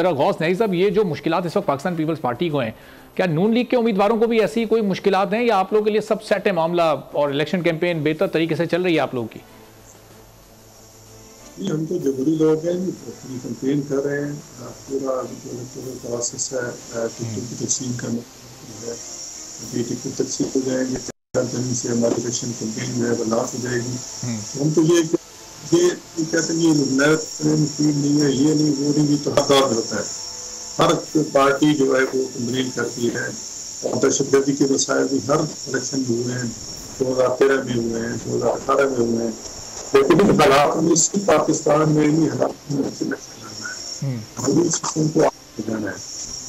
ذرا غوث نہیں صاحب، یہ جو مشکلات اس وقت پاکستان پیپلز پارٹی کو ہیں، کیا نون لیگ کے امیدواروں کو بھی ایسی کوئی مشکلات ہیں یا آپ لوگوں کے لیے سب سیٹ ہے معاملہ اور الیکشن کیمپین بہتر طریقے سے چل رہی ہے آپ لوگوں کی؟ ہم تو جمہوری لوگ ہیں، اپنی کمپین کر رہے ہیں، پورا پروسیس ہے ٹکٹ کی تقسیم کرنا ہے، ابھی ٹکٹ تقسیم ہو جائیں گے 4 دن سے ہماری الیکشن کمپین جو ہے وہ لاس ہو جائے گی۔ ہم تو یہ کہتے ہیں یہ فیلڈ نہیں ہے، یہ نہیں وہ نہیں، یہ تو ہر دور میں ہوتا ہے۔ ہر پارٹی جو ہے وہ تمرین کرتی ہے، اور دہشت گردی کے مسائل بھی ہر الیکشن میں ہوئے ہیں، 2013 میں ہوئے ہیں، 2018 میں ہوئے ہیں، لیکن حالات میں صرف پاکستان میں ہی حالات میں الیکشن لڑنا ہے، ہمیں سسٹم کو آگے جانا ہے،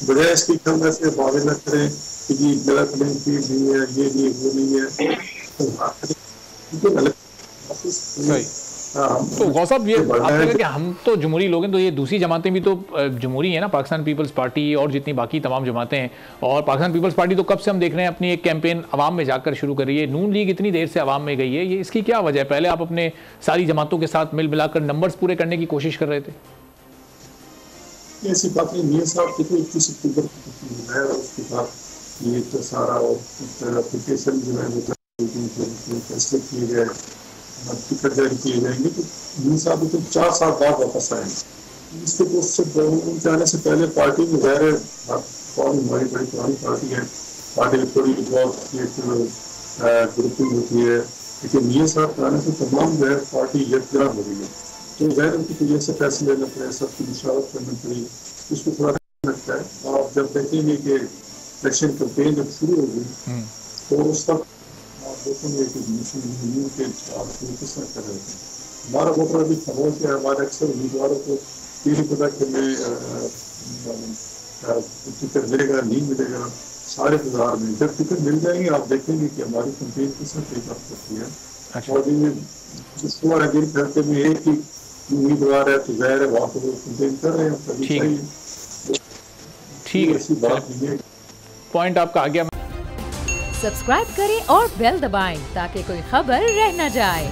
بجائے اس کی ہم ایسے واضح نہ کریں کہ یہ غلط فیلڈ نہیں ہے، یہ نہیں وہ نہیں ہے۔ تو غوث صاحب، یہ آپ نے کہا کہ ہم تو جمہوری لوگ ہیں، تو یہ دوسری جماعتیں بھی تو جمہوری ہیں نا، پاکستان پیپلز پارٹی اور جتنی باقی تمام جماعتیں ہیں، اور پاکستان پیپلز پارٹی تو کب سے ہم دیکھ رہے ہیں اپنی ایک کیمپین عوام میں جا کر شروع کر رہی ہے، نون لیگ اتنی دیر سے عوام میں گئی ہے، یہ اس کی کیا وجہ ہے؟ پہلے آپ اپنے ساری جماعتوں کے ساتھ مل ملا کر نمبرز پورے کرنے کی کوشش کر رہے تھے۔ ایسی بات نہیں، میاں صاحب کی تو 21 اکتوبر کی ہے، اور اس کے بعد یہ تو سارا اپلیکیشن جو ہے وہ فیصلے کیے گئے، ٹکٹ جاری کیے جائیں گے، تو میاں صاحب تو 4 سال بعد واپس آئیں گے۔ اس کے پوسٹ سے گورنمنٹ آنے سے پہلے پارٹی میں ظاہر ہے، ہماری بڑی پرانی پارٹی ہے، پارٹی میں تھوڑی بہت گروپنگ ہوتی ہے، لیکن میاں صاحب کے آنے سے تمام جو ہے پارٹی یکجا ہو گئی ہے، تو ظاہر ان کی طرح سے فیصلے لینا پڑے، سب کی مشاورت کرنا پڑی، اس کو تھوڑا لگتا ہے۔ اور جب دیکھیں گے کہ الیکشن کمپین جب شروع ہوگی تو اس وقت آپ دیکھیں گے کہ مسلم کے آپ کس طرح کر رہے ہیں۔ ہمارا ووٹر ابھی خاموش ہے، ہمارے اکثر امیدواروں کو یہ نہیں پتا کہ ہمیں ٹکٹ ملے گا نہیں ملے گا، سارے انتظار میں۔ جب ٹکٹ مل جائیں گے آپ دیکھیں گے کہ ہماری کمپین کس طرح ٹیک اپ کرتی ہے، اور ہمارے دن گھنٹے میں ایک ہی امیدوار ہے تو ظاہر ہے وہاں پہ کمپین کر رہے ہیں، کبھی چاہیے ٹھیک ہے، ایسی بات نہیں ہے۔ پوائنٹ آپ کا آ گیا۔ سبسکرائب کریں اور بیل دبائیں تاکہ کوئی خبر رہ نہ جائے۔